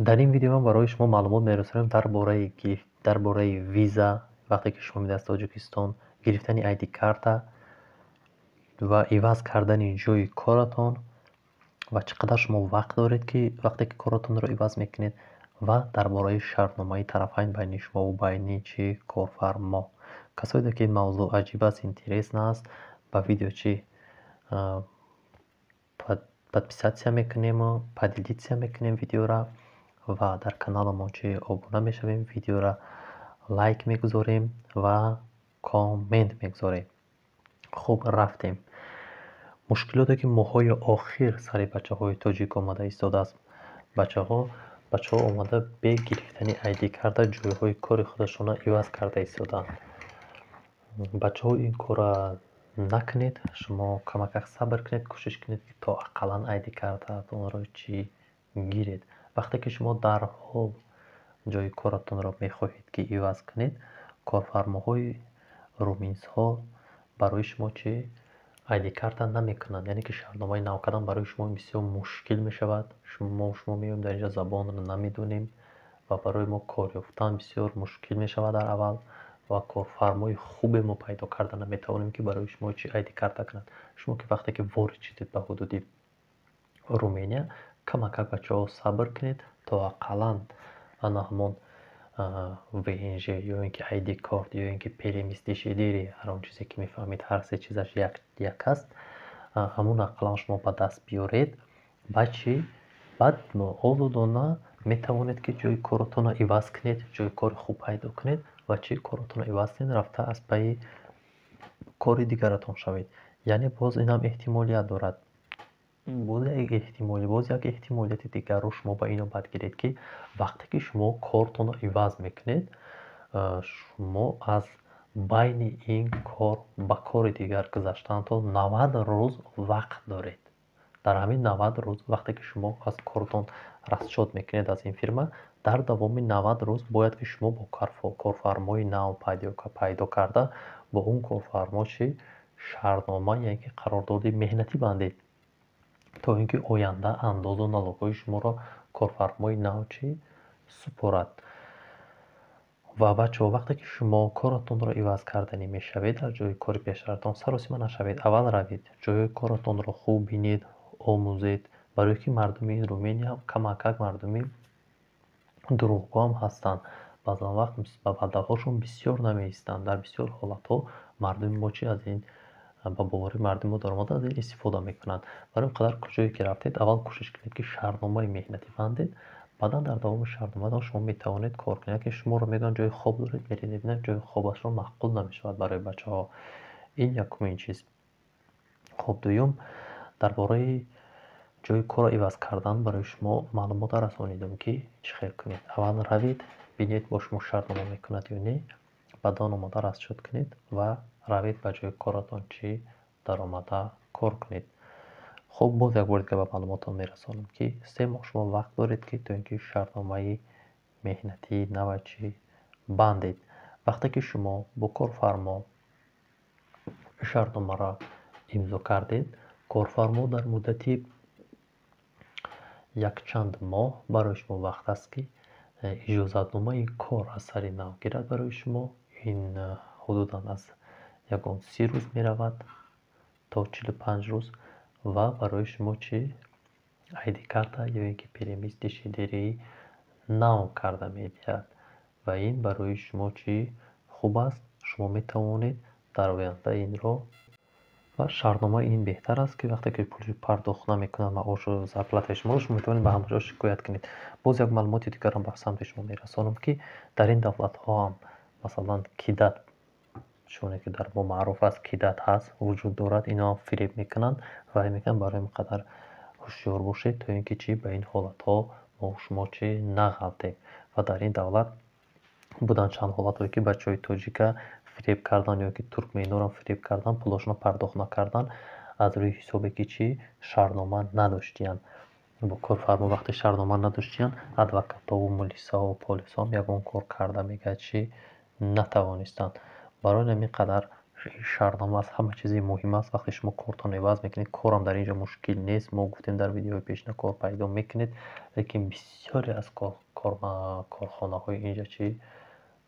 در این ویدیو من برای شما معلومات میرسونم درباره ویزا وقتی که شما میرید از تاجیکستان، گرفتن آیدی کارت و عوض کردن جای کارتون و چقدر شما وقت دارید که وقتی که کارتون رو عوض میکنید و درباره شرطنامه طرفین بین شما و بین چی کارفرما. کسایی که این موضوع عجیب است، اینترس است، با ویدیو چی подписаться میکنیم و поделиться میکنیم ویدیو را و در کانال ما چی ابونه میشویم، ویدیو را لایک میگذاریم و کامنت میگذاریم. خب رفتیم. مشکلاتی که ماهای آخر سر بچه های تاجیک آمده ایستاده است. بچه ها آمده به گرفتن آیدی کارت جای های کار خودشون را عوض کرده ایستادند. بچه ها این کار را نکنید. شما کمک صبر کنید، کوشش کنید که تا اقلا آیدی کارتتون را چی گیرید. وقتی که شما در حال جای کارتون را میخواهید که عوض کنید، کارفرماهای رومینزها برای شما چی آیدی کارت نمیکنند، یعنی که شرطنامه نو کردن برای شما بسیار مشکل میشود. شما میگیم در اینجا زبان رو نمیدونیم و برای ما کار یافتن بسیار مشکل میشود در اول و کارفرمای خوب ما پیدا کردن نمیتوانیم که برای شما چی آیدی کارت کنند. شما که وقتی که وارد شدید به حدود رومانیا، کمک بچه‌ها صبر کنید تا اقلا انا همون ВНЖ یا اینکه آیدی کارت یا اینکه پرمیز دیشیدیری، هر اون چیزی که میفهمید هر سه چیزش یک است، همون اقلا شما به دست بیارید. بعد آزادانه میتوانید که جای کارتون رو عوض کنید، جای کار خوب پیدا کنید و چی کارتون رو عوض کنید رفته از پای کار دیگرتون شوید. یعنی باز این هم احتمالیت دارد. باز یک احتمالیت دیگر رو شما با اینو باید گیرید که وقتی که شما کارتون رو عوض میکنید، شما از بین این کار با کار دیگر گذاشتن تا 90 روز وقت دارید. در همین 90 روز وقتی که شما از کارتون رخصت میکنید از این فرما، در دوام 90 روز باید که شما با کارفرمای نو پیدا کرده با اون کارفرما شرطنامه یعنی که قرارداد مهنتی بندید تا اینکه آینده انداز و налоговой شما را کارفرمای نو سپارد. و بچه ها وقتی که شما کارتون را عوض کردنی میشوید، در جای کار پیشرفتان سراسیمه نشوید. اول روید جای کارتون را خوب بینید، آموزید، برای که مردمی رومانیا کمک مردمی دروغگو هم هستند. بعضا وقت به وعده هاشون بسیار نمیایستند. در بسیار حالت ها مردم ما از این با باوری مردم ما درآمد از این استفاده میکنند. برای قدر کجایی که رفتید اول کوشش کنید که شرطنامه مهنتی بندید. بعدا در دوام شرطنامه شما میتوانید کار کنید. که شما رو میگن جای خواب دارید، میرید میبینید جای خوابش رو معقول نمیشود برای بچه ها. این یکمین چیز. خب دوم، درباره جای کار عوض کردن برای شما معلومات رسانیدم که چه خیر کنید. اول روید ببینید با شما شرطنامه میکند یا نه، بعدا آماده رخصت کنید و روید به جای کارتان چی در آمده کار کنید. خب باز یک بار که به معلوماتتان میرسانم که 3 ماه شما وقت دارید که تا اینکه شرطنامه مهنتی نو چی بندید. وقتی که شما با کارفرما شرطنامه را امضا کردید، کارفرما در مدتی یک چند ماه برای شما وقت است که اجازتنامه کار از سر نو گیرد برای شما. این حدوداً از 30 روز می رود تا 45 روز و برای شما چی آیدی کارت یا اینکه پرمیز دیشیدیری نو کرده می بیاد و این برای شما چی خوب است. شما می توانید در آینده این رو و شرطنامه این بهتر است که وقتی که پول پرداخت نمیکنند معاش و زکات شما رو میتونید به همونجا شکایت کنید. باز یک معلومات دیگر هم به سمت شما میرسانم که در این دولت ها هم مثلا کیدت، چون که در ما معروف است کیدت هست، وجود دارد. اینا فریب میکنند و میگن برای اینقدر هوشیار باشید تا اینکه چی به این حالت ها ما شما چی نغلطیم. و در این دولت بودن چند حالت هایی که بچه های تاجیک فریب کردن یا که ترکمن‌ها را فریب کردن، پولاشون پرداخت نکردن، از روی حسابی که چی شرطنامه نداشتین. با کارفرما وقتی شرطنامه نداشتین، ادوکاتا و ملیسا و پلیسا هم یگان کار کرده میگه چی نتوانستند. برای همین قدر шаҳрнома аст, ҳама чизи муҳим аст. Вақте шумо кортон иваз мекунед, корам дар инҷо мушкил нест. Мо гуфтем дар видеои пешина кор пайдо мекунед, лекин бисёре аз корхонаҳои инҷа чӣ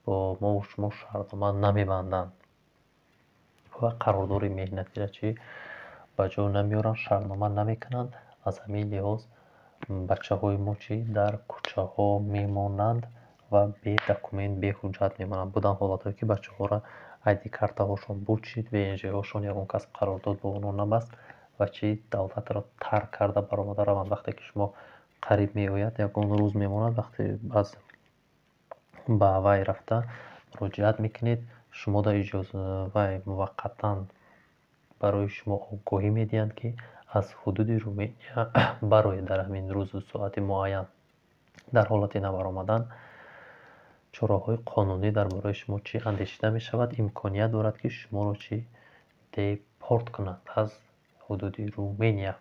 бо мову шумо шаҳрнома намебанданд ва қарордори меҳнатиро чӣ ба ҷо намеоранд, шаҳрнома намекунанд. Аз ҳамин лиҳоз бачаҳои мо чӣ дар кӯчаҳо мемонанд ва бе документ, бе ҳуҷҷат мемонанд. Будан ҳолатҳое ки бачаҳоро ID картаҳошон бучид, ВНЖ-ҳошон ягон кас қарордод бо онҳо набаст ва чӣ давлатро тарк карда баромада раванд. Вақте ки шумо қариб меояд, ягон рӯз мемонад, вақте аз ба вай рафта муроҷиат мекунед, шумо дар иҷоза вай муваққатан барои шумо огоҳӣ медиҳанд ки аз ҳудуди Румения бароед дар ҳамин рӯзу соати муайян. Дар ҳолати набаромадан чораҳои қонунӣ дар бораи шумо чӣ андешида мешавад. Имконият дорад ки шуморо чӣ депорт кунад аз ҳудуди Румения.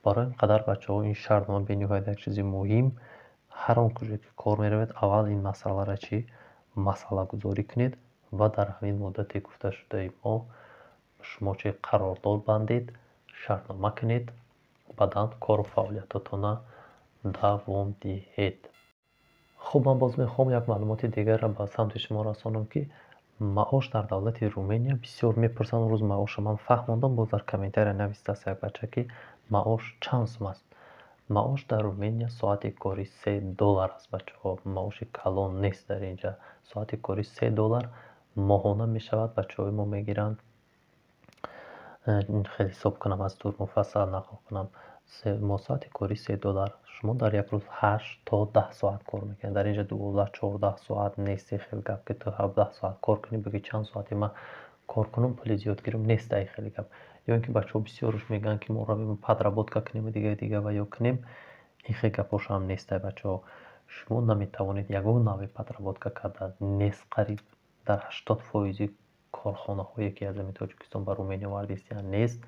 барои ин қадар бачаҳо ин шаҳрнома бениҳоят як чизи муҳим. ҳар он куҷо ки кор меравед, аввал ин масъаларо чӣ масъалагузорӣ кунед ва дар ҳамин муддати гуфташудаи мо шумо чӣ қарордод бандед, шаҳрнома кунед, баъдан кору фаъолиятатона давом диҳед. хуб, ман боз мехоҳам як маълумоти дигарро ба самти шумо расонам ки маош дар давлати Румения бисёр мепурсанд. рӯз маоша ман фаҳмондам, боз дар комментария навистааст як бача ки маош чанд сум аст. маош дар Румения соати кори $3 аст. бачаҳо, маоши калон нест дар инҷа. соати кори $3 моҳона мешавад. бачаҳои мо мегиранд, хеле ҳисоб кунам, аз дур муфассал нақл кунам, мо соати кори $3 шумо дар як рӯз 8 то 10 соат кор мекунед. дар инҷа 12-14 соат нест. хел гап ки ту 17 соат кор кунӣ, бигӣ чанд соати ман кор кунам, пули зиёд гирам, нест. ай хеле гап. ё ин ки бачаҳо бисёрш мегӯянд ки мо равем подработка кунем дига ва ё кунем. ин хел гапош ҳам нест. ай бачаҳо, шумо наметавонед ягон навъи подработка кардан. нест. қариб дар 80% корхонаҳое ки аз замини Тоҷикистон ба Румения вардистиянд нест.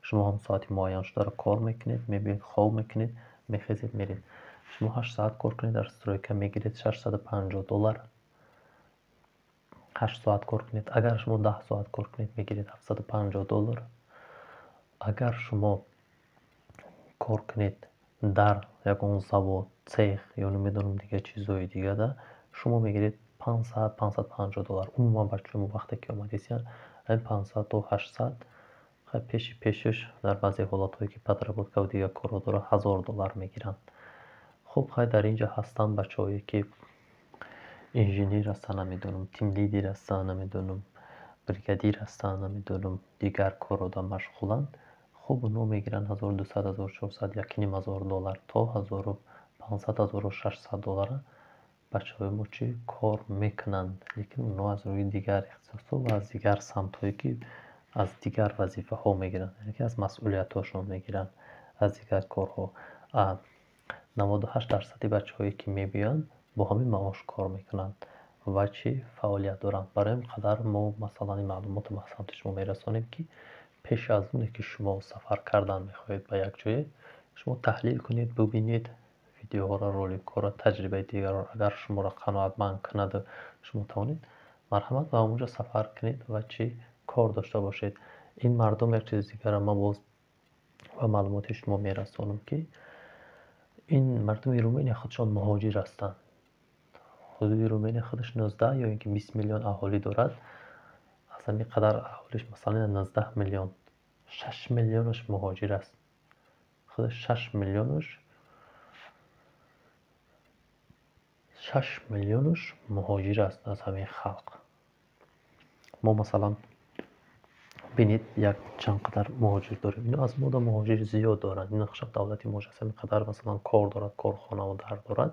шумо ҳам соати муайяншударо кор мекунед, мебиед, хоб мекунед, мехезед, меред. шумо 8 соат кор кунед, дар стройка мегиред $650. 8 соат кор кунед. агар шумо 10 соат кор кунед, мегиред $750. агар шумо кор кунед дар ягон завод, цех ё намедонам дигар чизҳои дигада, шумо мегиред $500-550. умуман бачаҳои мо вақте ки омадисиянд, ин 500 то 800 пешиш дар баъзе ҳолатҳое ки подработка ва дигар корҳо дора $1000 мегиранд. хуб, хай дар инҷа ҳастанд бачаҳое ки инженер ҳастанд, намедонам, тимлидер ҳастанд, намедонам, бригадир ҳастанд, намедонам, дигар корҳода машғуланд. хуб, онҳо мегиранд $1200-1400, $1500 то $1500-1600. бачаҳои мо чӣ кор мекунанд, лекин онҳо аз рӯи дигар ихтисосҳо ва аз дигар самтҳое ки аз дигар вазифаҳо мегиранд, яъне ки аз масъулиятҳошон мегиранд, аз дигар корҳо. 98% бачаҳое ки мебиёянд бо ҳамин маош кор мекунанд ва чӣ фаъолият доранд. барои ин қадар мо масалан ин маълумотро ба самти шумо мерасонем ки пеш аз оне ки шумо сафар кардан мехоҳед ба як ҷое, шумо таҳлил кунед, бубинед видеоҳоро, роликҳоро, таҷрибаи дигарро. агар шуморо қаноатманд кунаду шумо тавонед, марҳамат ба ҳамонҷо сафар кунед ва чӣ кор дошта бошед. ин мардум як чизи дигарро ма боз ва маълумоти шумо мерасонам ки ин мардуми Румения худшон муҳоҷир ҳастанд. ҳудуди Румения худаш 19 ё ин ки 20 миллион аҳолӣ дорад. аз ҳамин қадар аҳолиш масалан 19 миллион, 6 миллионаш муҳоҷир аст. худаш 6 миллионаш муҳоҷир аст аз ҳамин халқ. мо масалан бинед як чанд қадар муҳоҷир дорем. ино аз мода муҳоҷир зиёд доранд. ин нақша давлати мош аст. ҳамин қадар масалан кор дорад, корхонаву дар дорад,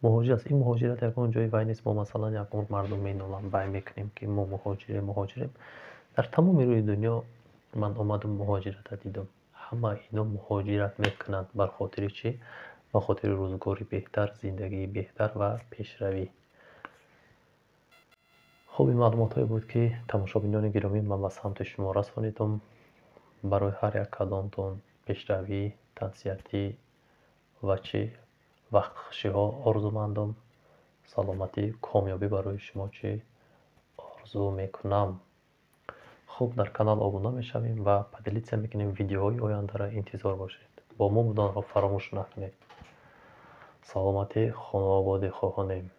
муҳоҷир аст. ин муҳоҷират ягон ҷои вай нест. мо масалан ягон мардум менолам, бай мекунем ки мо муҳоҷирем. дар тамоми рӯи дунё ман омадам муҳоҷиратро дидам. ҳама ино муҳоҷират мекунанд. бар хотири чӣ? ба хотири рӯзгори беҳтар, зиндагии беҳтар ва пешравӣ. хуб, ин маълумотҳое буд ки тамошобинони гиромӣ ман ба самти шумо расонидам. барои ҳар як кадомтон пешравӣ, тавсиятӣ ва чӣ вақтхушиҳо орзумандам. саломатӣ, комёбӣ барои шумо чӣ орзу мекунам. хуб, дар канал обуна мешавем ва падилитсия мекунем видеоҳои ояндаро интизор бошед. бо мо буданро фаромӯш накунед. саломатӣ хонуободӣ хоҳонем.